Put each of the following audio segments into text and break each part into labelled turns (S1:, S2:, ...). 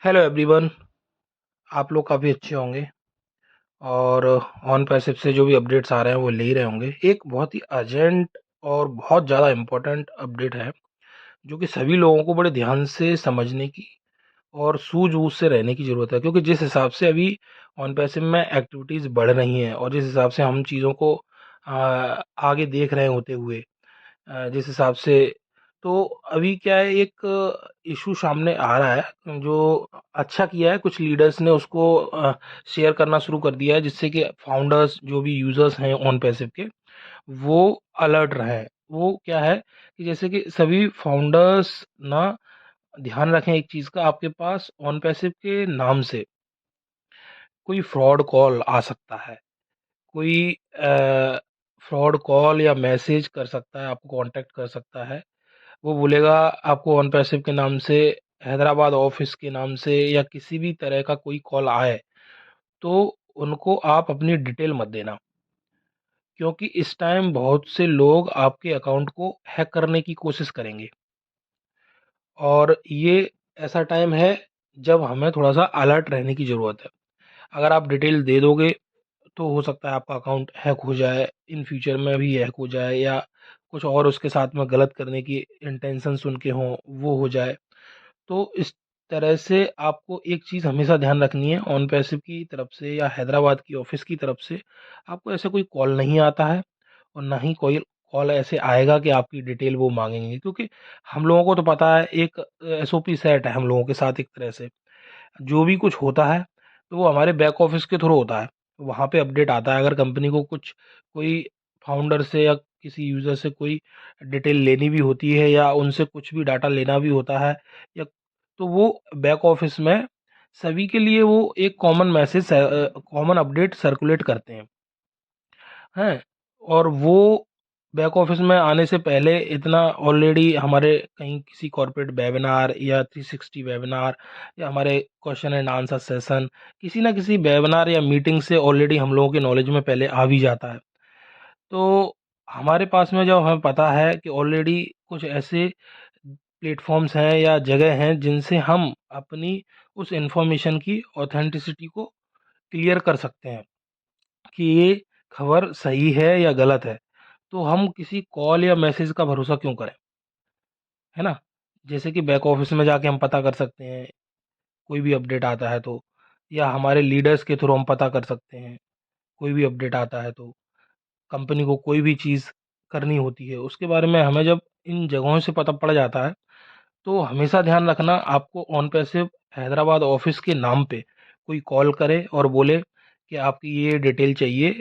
S1: Hello everyone. आप लोग काफ़ी अच्छे होंगे और ऑन पैसिव से जो भी अपडेट्स आ रहे हैं वो ले ही रहे होंगे। एक बहुत ही अर्जेंट और बहुत ज़्यादा इम्पोर्टेंट अपडेट है जो कि सभी लोगों को बड़े ध्यान से समझने की और सूझबूझ से रहने की ज़रूरत है, क्योंकि जिस हिसाब से अभी ऑन पैसिव में एक्टिविटीज़ बढ़ रही हैं और जिस हिसाब से हम चीज़ों को आगे देख रहे होते हुए, जिस हिसाब से, तो अभी क्या है, एक इशू सामने आ रहा है जो अच्छा किया है कुछ लीडर्स ने उसको शेयर करना शुरू कर दिया है, जिससे कि फाउंडर्स जो भी यूजर्स हैं ऑन पैसिव के, वो अलर्ट रहे। वो क्या है कि जैसे कि सभी फाउंडर्स ना ध्यान रखें एक चीज़ का, आपके पास ऑन पैसिव के नाम से कोई फ्रॉड कॉल आ सकता है, कोई फ्रॉड कॉल या मैसेज कर सकता है, आपको कांटेक्ट कर सकता है। वो बोलेगा आपको ऑन पैसिव के नाम से, हैदराबाद ऑफिस के नाम से या किसी भी तरह का कोई कॉल आए तो उनको आप अपनी डिटेल मत देना, क्योंकि इस टाइम बहुत से लोग आपके अकाउंट को हैक करने की कोशिश करेंगे और ये ऐसा टाइम है जब हमें थोड़ा सा अलर्ट रहने की ज़रूरत है। अगर आप डिटेल दे दोगे तो हो सकता है आपका अकाउंट हैक हो जाए, इन फ्यूचर में भी हैक हो जाए, या कुछ और उसके साथ में गलत करने की इंटेंशंस उनके हों, वो हो जाए। तो इस तरह से आपको एक चीज़ हमेशा ध्यान रखनी है, ऑन पैसिव की तरफ से या हैदराबाद की ऑफिस की तरफ से आपको ऐसा कोई कॉल नहीं आता है और ना ही कोई कॉल ऐसे आएगा कि आपकी डिटेल वो मांगेंगे, क्योंकि हम लोगों को तो पता है, एक एसओपी सेट है हम लोगों के साथ एक तरह से। जो भी कुछ होता है तो वो हमारे बैक ऑफिस के थ्रू होता है, वहाँ पे अपडेट आता है। अगर कंपनी को कुछ, कोई फाउंडर से या किसी यूज़र से कोई डिटेल लेनी भी होती है या उनसे कुछ भी डाटा लेना भी होता है, या तो वो बैक ऑफिस में सभी के लिए वो एक common message, common update circulate करते हैं। और वो बैक ऑफिस में आने से पहले इतना ऑलरेडी हमारे कहीं किसी कॉर्पोरेट वेबिनार या 360 वेबिनार या हमारे क्वेश्चन एंड आंसर सेशन, किसी ना किसी वेबिनार या मीटिंग से ऑलरेडी हम लोगों के नॉलेज में पहले आ भी जाता है। तो हमारे पास में जब हमें पता है कि ऑलरेडी कुछ ऐसे प्लेटफॉर्म्स हैं या जगह हैं जिनसे हम अपनी उस इंफॉर्मेशन की ऑथेंटिसिटी को क्लियर कर सकते हैं कि ये खबर सही है या गलत है, तो हम किसी कॉल या मैसेज का भरोसा क्यों करें, है ना? जैसे कि बैक ऑफिस में जाके हम पता कर सकते हैं, कोई भी अपडेट आता है तो, या हमारे लीडर्स के थ्रू हम पता कर सकते हैं, कोई भी अपडेट आता है तो। कंपनी को कोई भी चीज़ करनी होती है, उसके बारे में हमें जब इन जगहों से पता पड़ जाता है, तो हमेशा ध्यान रखना, आपको ऑन पैसिव हैदराबाद ऑफिस के नाम पे कोई कॉल करे और बोले कि आपकी ये डिटेल चाहिए,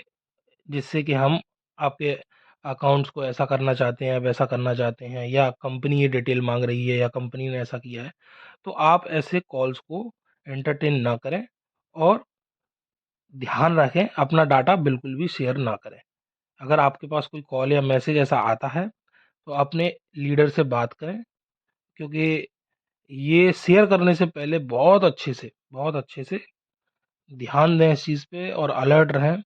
S1: जिससे कि हम आपके अकाउंट्स को ऐसा करना चाहते हैं, वैसा करना चाहते हैं, या कंपनी ये डिटेल मांग रही है या कंपनी ने ऐसा किया है, तो आप ऐसे कॉल्स को एंटरटेन ना करें और ध्यान रखें, अपना डाटा बिल्कुल भी शेयर ना करें। अगर आपके पास कोई कॉल या मैसेज ऐसा आता है तो अपने लीडर से बात करें, क्योंकि ये शेयर करने से पहले बहुत अच्छे से ध्यान दें इस चीज़ पे और अलर्ट रहें,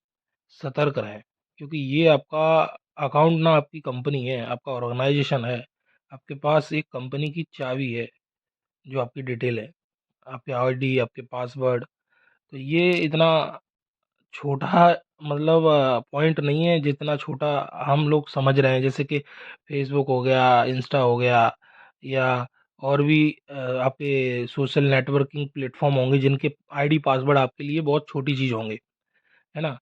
S1: सतर्क रहें, क्योंकि ये आपका अकाउंट ना आपकी कंपनी है, आपका ऑर्गेनाइजेशन है। आपके पास एक कंपनी की चाबी है जो आपकी डिटेल है, आपके आईडी, आपके पासवर्ड। तो ये इतना छोटा, मतलब पॉइंट नहीं है जितना छोटा हम लोग समझ रहे हैं। जैसे कि फेसबुक हो गया, इंस्टा हो गया, या और भी आपके सोशल नेटवर्किंग प्लेटफॉर्म होंगे जिनके आईडी पासवर्ड आपके लिए बहुत छोटी चीज़ होंगे, है ना?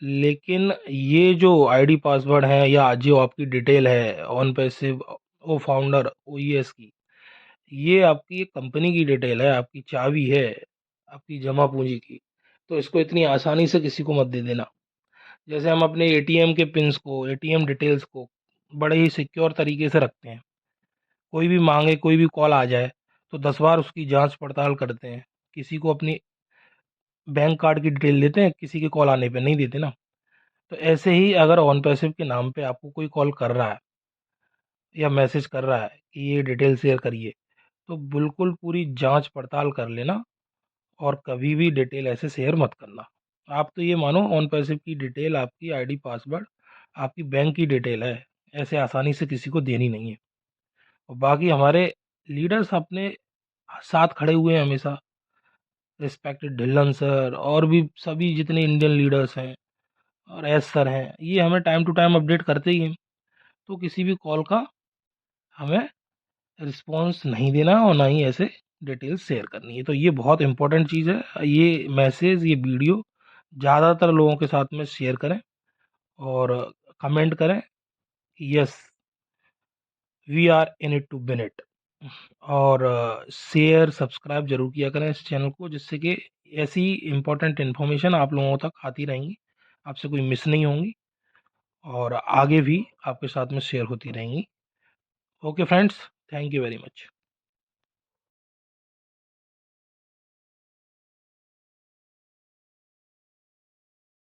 S1: लेकिन ये जो आईडी पासवर्ड है या जो आपकी डिटेल है ऑन पैसिव ओ फाउंडर ओईएस की, ये आपकी एक कंपनी की डिटेल है, आपकी चाबी है, आपकी जमा पूंजी की। तो इसको इतनी आसानी से किसी को मत दे देना। जैसे हम अपने एटीएम के पिन्स को, एटीएम डिटेल्स को बड़े ही सिक्योर तरीके से रखते हैं। कोई भी मांगे, कोई भी कॉल आ जाए तो 10 बार उसकी जांच पड़ताल करते हैं। किसी को अपनी बैंक कार्ड की डिटेल देते हैं, किसी के कॉल आने पे नहीं देते ना। तो ऐसे ही अगर ऑन पैसिव के नाम पे आपको कोई कॉल कर रहा है या मैसेज कर रहा है कि ये डिटेल शेयर करिए, तो बिल्कुल पूरी जांच पड़ताल कर लेना और कभी भी डिटेल ऐसे शेयर मत करना। आप तो ये मानो ऑन पैसिव की डिटेल, आपकी आईडी पासवर्ड, आपकी बैंक की डिटेल है, ऐसे आसानी से किसी को देनी नहीं है। और बाकी हमारे लीडर्स अपने साथ खड़े हुए हैं हमेशा, रिस्पेक्टेड ढिल्लन सर और भी सभी जितने इंडियन लीडर्स हैं और एस सर हैं, ये हमें टाइम टू टाइम अपडेट करते ही हैं। तो किसी भी कॉल का हमें रिस्पॉन्स नहीं देना और ना ही ऐसे डिटेल्स शेयर करनी है। तो ये बहुत इंपॉर्टेंट चीज़ है। ये मैसेज, ये वीडियो ज़्यादातर लोगों के साथ में शेयर करें और कमेंट करें, yes we are in it to win it. और शेयर सब्सक्राइब जरूर किया करें इस चैनल को, जिससे कि ऐसी इंपॉर्टेंट इन्फॉर्मेशन आप लोगों तक आती रहेंगी, आपसे कोई मिस नहीं होंगी और आगे भी आपके साथ में शेयर होती रहेंगी। Okay friends, thank you very much.